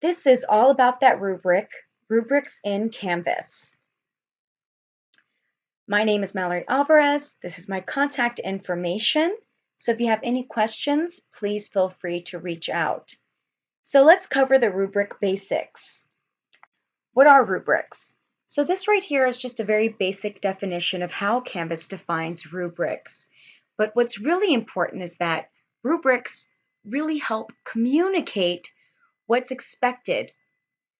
This is all about that rubric, Rubrics in Canvas. My name is Mallory Alvarez. This is my contact information. So if you have any questions, please feel free to reach out. So let's cover the rubric basics. What are rubrics? So this right here is just a very basic definition of how Canvas defines rubrics. But what's really important is that rubrics really help communicate what's expected.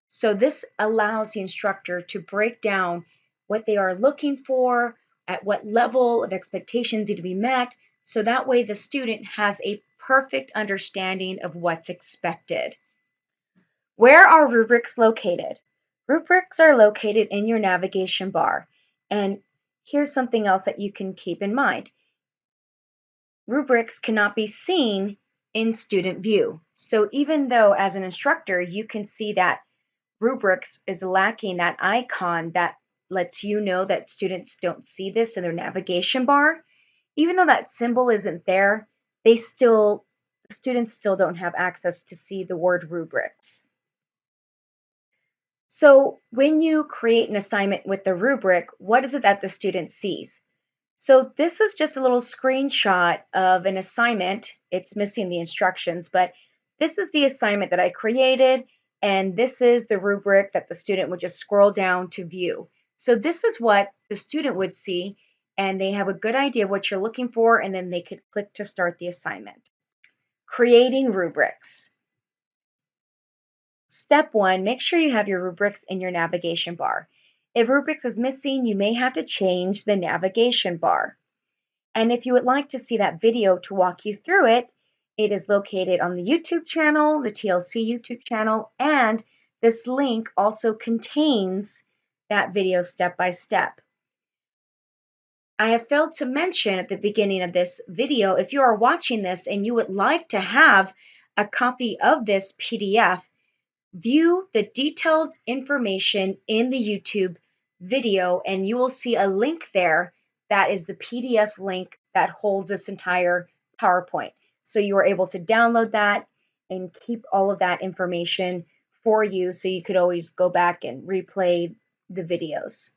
So this allows the instructor to break down what they are looking for, at what level of expectations need to be met, so that way the student has a perfect understanding of what's expected. Where are rubrics located? Rubrics are located in your navigation bar. And here's something else that you can keep in mind. Rubrics cannot be seen in student view. So even though as an instructor you can see that rubrics is lacking that icon that lets you know that students don't see this in their navigation bar, even though that symbol isn't there, students still don't have access to see the word rubrics. So when you create an assignment with the rubric, what is it that the student sees? So this is just a little screenshot of an assignment. It's missing the instructions, but this is the assignment that I created, and this is the rubric that the student would just scroll down to view. So this is what the student would see, and they have a good idea of what you're looking for, and then they could click to start the assignment. Creating rubrics. Step 1, make sure you have your rubrics in your navigation bar. If rubrics is missing, you may have to change the navigation bar. And if you would like to see that video to walk you through it, it is located on the YouTube channel, the TLC YouTube channel, and this link also contains that video step by step. I have failed to mention at the beginning of this video, if you are watching this and you would like to have a copy of this PDF, view the detailed information in the YouTube video and you will see a link there that is the PDF link that holds this entire PowerPoint. So you are able to download that and keep all of that information for you so you could always go back and replay the videos.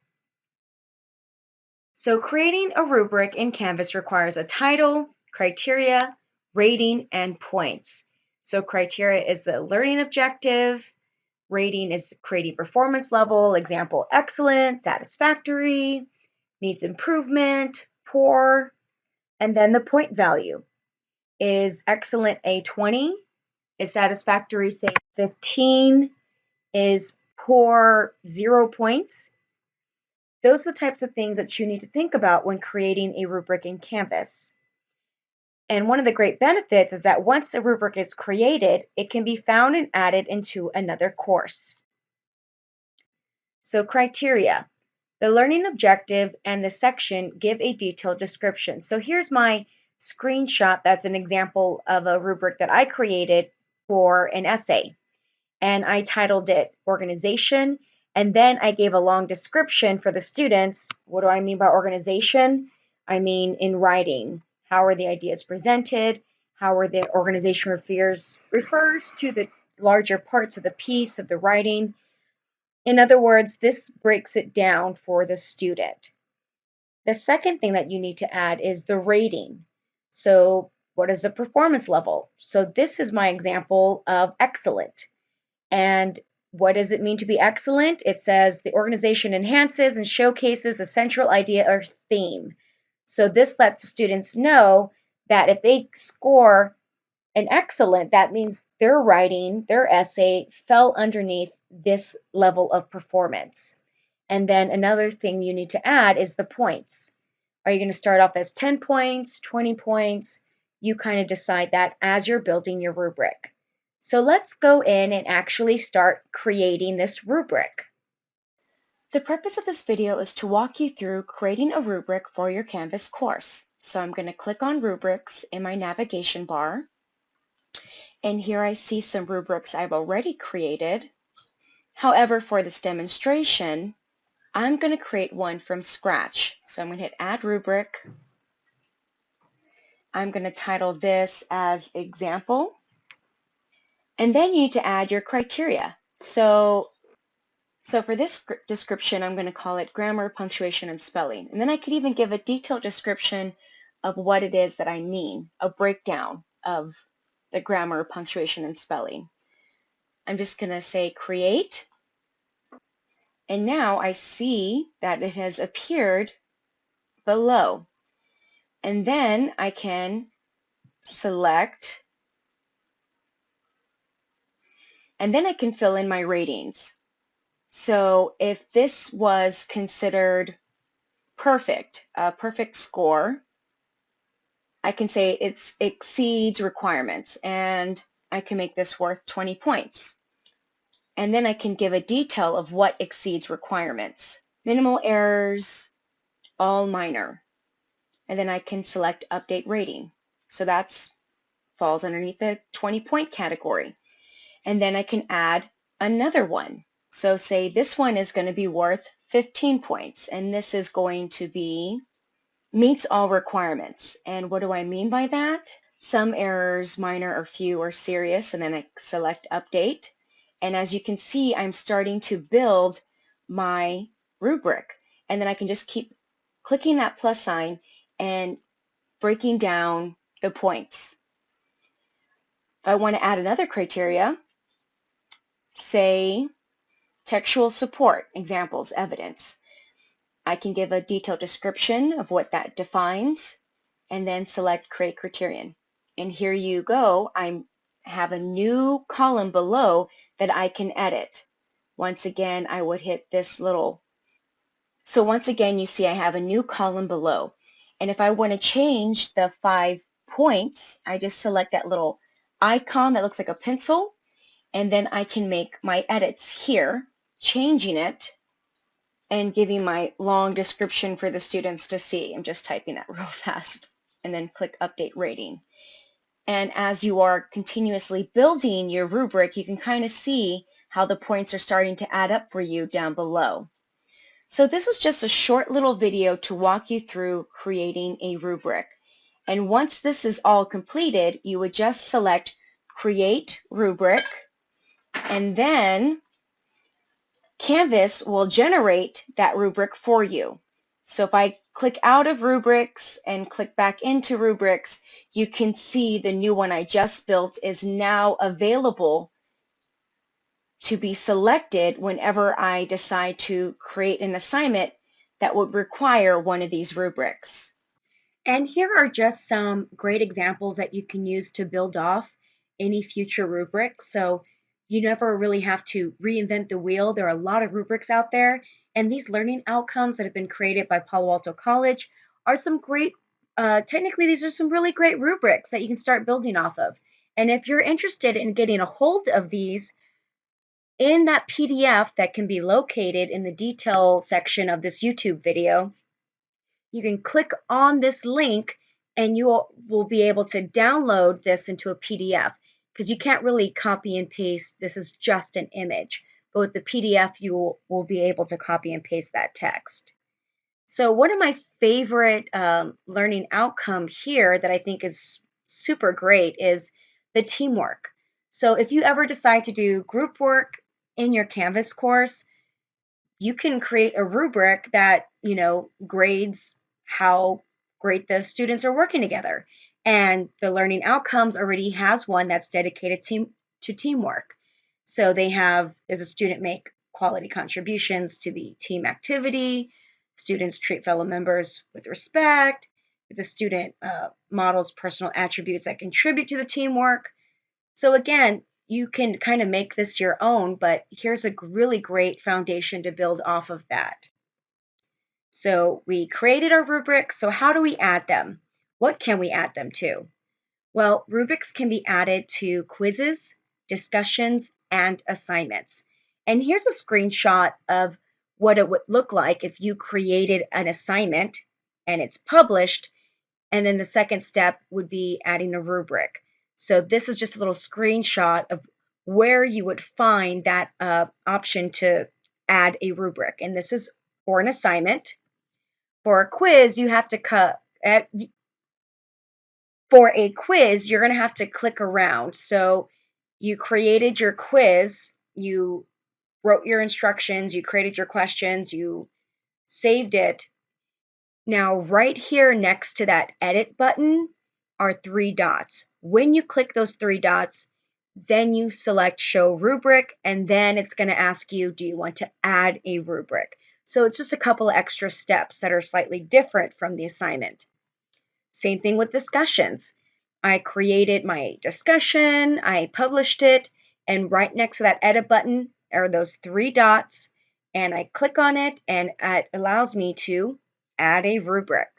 So creating a rubric in Canvas requires a title, criteria, rating, and points. So criteria is the learning objective, rating is creating performance level, example, excellent, satisfactory, needs improvement, poor, and then the point value is excellent a 20, is satisfactory say 15, is poor 0 points. Those are the types of things that you need to think about when creating a rubric in Canvas. And one of the great benefits is that once a rubric is created, it can be found and added into another course. So criteria. The learning objective and the section give a detailed description. So here's my screenshot. That's an example of a rubric that I created for an essay. And I titled it Organization. And then I gave a long description for the students. What do I mean by organization? I mean in writing. How are the ideas presented? How are the organization refers to the larger parts of the piece of the writing. In other words, this breaks it down for the student. The second thing that you need to add is the rating. So what is the performance level? So this is my example of excellent. And what does it mean to be excellent? It says the organization enhances and showcases a central idea or theme. So this lets students know that if they score an excellent, that means their writing, their essay fell underneath this level of performance. And then another thing you need to add is the points. Are you going to start off as 10 points, 20 points? You kind of decide that as you're building your rubric. So let's go in and actually start creating this rubric. The purpose of this video is to walk you through creating a rubric for your Canvas course. So I'm going to click on Rubrics in my navigation bar. And here I see some rubrics I've already created. However, for this demonstration, I'm going to create one from scratch. So I'm going to hit Add Rubric. I'm going to title this as Example. And then you need to add your criteria. So for this description, I'm going to call it grammar, punctuation, and spelling. And then I could even give a detailed description of what it is that I mean, a breakdown of the grammar, punctuation, and spelling. I'm just going to say create. And now I see that it has appeared below. And then I can select, and then I can fill in my ratings. So if this was considered perfect, a perfect score, I can say it exceeds requirements, and I can make this worth 20 points. And then I can give a detail of what exceeds requirements. Minimal errors, all minor. And then I can select update rating. So that falls underneath the 20-point category. And then I can add another one. So say this one is going to be worth 15 points, and this is going to be meets all requirements. And what do I mean by that? Some errors, minor or few, are serious, and then I select update. And as you can see, I'm starting to build my rubric. And then I can just keep clicking that plus sign and breaking down the points. If I want to add another criteria, say textual support, examples, evidence, I can give a detailed description of what that defines and then select create criterion. And here you go. I have a new column below that I can edit. Once again, I would hit this little. So once again, you see I have a new column below. And if I want to change the 5 points, I just select that little icon that looks like a pencil, and then I can make my edits here, changing it and giving my long description for the students to see. I'm just typing that real fast, and then click update rating. And as you are continuously building your rubric, you can kind of see how the points are starting to add up for you down below. So this was just a short little video to walk you through creating a rubric. And once this is all completed, you would just select create rubric, and then Canvas will generate that rubric for you. So if I click out of Rubrics and click back into Rubrics, you can see the new one I just built is now available to be selected whenever I decide to create an assignment that would require one of these rubrics. And here are just some great examples that you can use to build off any future rubric. So you never really have to reinvent the wheel. There are a lot of rubrics out there, and these learning outcomes that have been created by Palo Alto College are some great, technically these are some really great rubrics that you can start building off of. And if you're interested in getting a hold of these in that PDF that can be located in the detail section of this YouTube video, you can click on this link and you will be able to download this into a PDF, because you can't really copy and paste. This is just an image. But with the PDF, you will be able to copy and paste that text. So one of my favorite learning outcome here that I think is super great is the teamwork. So if you ever decide to do group work in your Canvas course, you can create a rubric that, grades how great the students are working together. And the learning outcomes already has one that's dedicated to teamwork. So does a student make quality contributions to the team activity? Students treat fellow members with respect. The student models personal attributes that contribute to the teamwork. So again, you can kind of make this your own, but here's a really great foundation to build off of that. So we created our rubrics. So how do we add them? What can we add them to? Well, rubrics can be added to quizzes, discussions, and assignments. And here's a screenshot of what it would look like if you created an assignment and it's published. And then the second step would be adding a rubric. So this is just a little screenshot of where you would find that option to add a rubric. And this is for an assignment. For a quiz, you have to for a quiz, you're going to have to click around. So You created your quiz, you wrote your instructions, you created your questions, you saved it. Now, right here next to that edit button are 3 dots. When you click those 3 dots, then you select show rubric, and then it's going to ask you, do you want to add a rubric? So it's just a couple of extra steps that are slightly different from the assignment. Same thing with discussions. I created my discussion, I published it, and right next to that edit button are those 3 dots, and I click on it, and it allows me to add a rubric.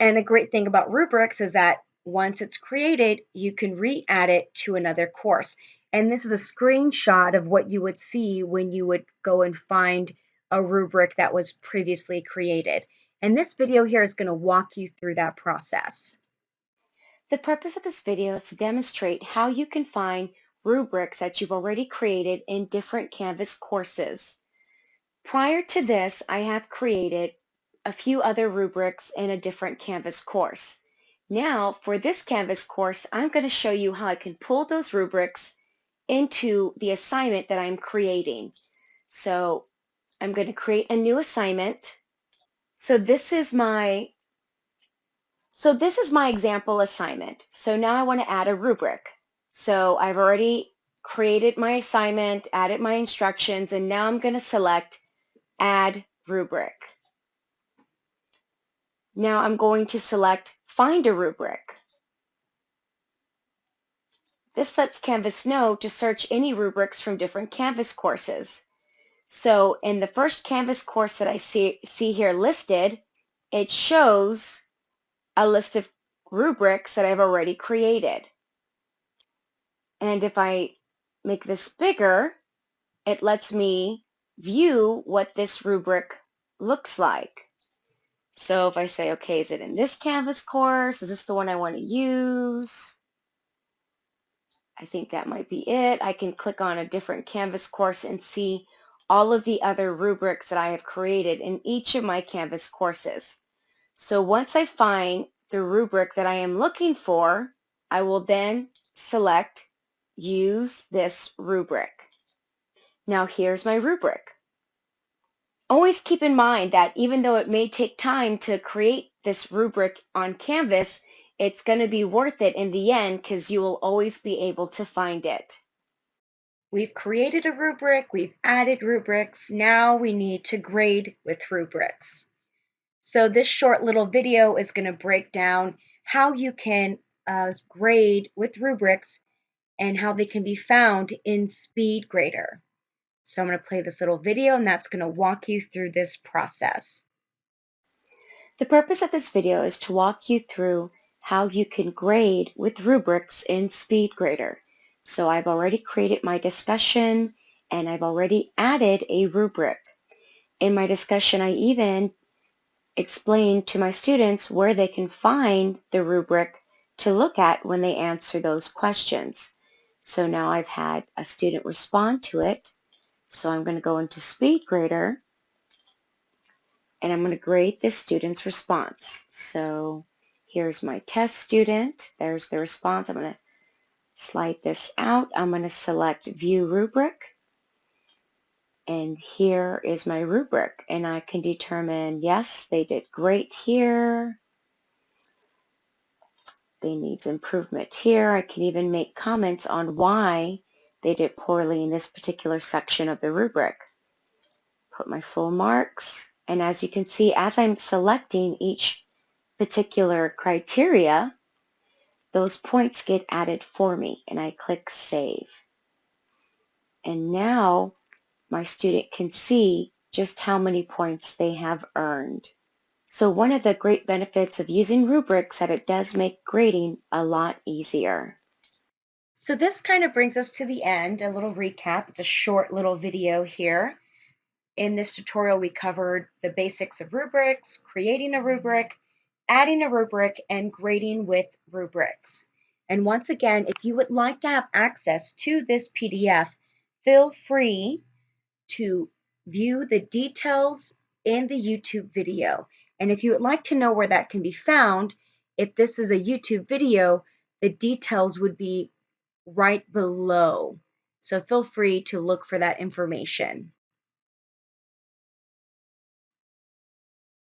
And a great thing about rubrics is that once it's created, you can re-add it to another course. And this is a screenshot of what you would see when you would go and find a rubric that was previously created. And this video here is going to walk you through that process. The purpose of this video is to demonstrate how you can find rubrics that you've already created in different Canvas courses. Prior to this, I have created a few other rubrics in a different Canvas course. Now, for this Canvas course, I'm going to show you how I can pull those rubrics into the assignment that I'm creating. So I'm going to create a new assignment. So this is my example assignment. So now I want to add a rubric. So I've already created my assignment, added my instructions, and now I'm going to select Add Rubric. Now I'm going to select Find a Rubric. This lets Canvas know to search any rubrics from different Canvas courses. So in the first Canvas course that I see here listed, it shows a list of rubrics that I've already created. And if I make this bigger, it lets me view what this rubric looks like. So if I say, okay, is it in this Canvas course? Is this the one I want to use? I think that might be it. I can click on a different Canvas course and see all of the other rubrics that I have created in each of my Canvas courses. So once I find the rubric that I am looking for, I will then select Use this rubric. Now here's my rubric. Always keep in mind that even though it may take time to create this rubric on Canvas, it's going to be worth it in the end because you will always be able to find it. We've created a rubric, we've added rubrics, now we need to grade with rubrics. So this short little video is going to break down how you can grade with rubrics and how they can be found in SpeedGrader. So I'm going to play this little video, and that's going to walk you through this process. The purpose of this video is to walk you through how you can grade with rubrics in SpeedGrader. So I've already created my discussion and I've already added a rubric. In my discussion, I even explained to my students where they can find the rubric to look at when they answer those questions. So now I've had a student respond to it. So I'm going to go into SpeedGrader and I'm going to grade this student's response. So here's my test student. There's the response. I'm going to slide this out. I'm going to select View Rubric. And here is my rubric. And I can determine, yes, they did great here. They need improvement here. I can even make comments on why they did poorly in this particular section of the rubric. Put my full marks. And as you can see, as I'm selecting each particular criteria, those points get added for me, and I click Save. And now my student can see just how many points they have earned. So one of the great benefits of using rubrics is that it does make grading a lot easier. So this kind of brings us to the end, a little recap. It's a short little video here. In this tutorial, we covered the basics of rubrics, creating a rubric, adding a rubric, and grading with rubrics. And once again, if you would like to have access to this PDF, feel free to view the details in the YouTube video. And if you would like to know where that can be found, if this is a YouTube video, the details would be right below. So feel free to look for that information.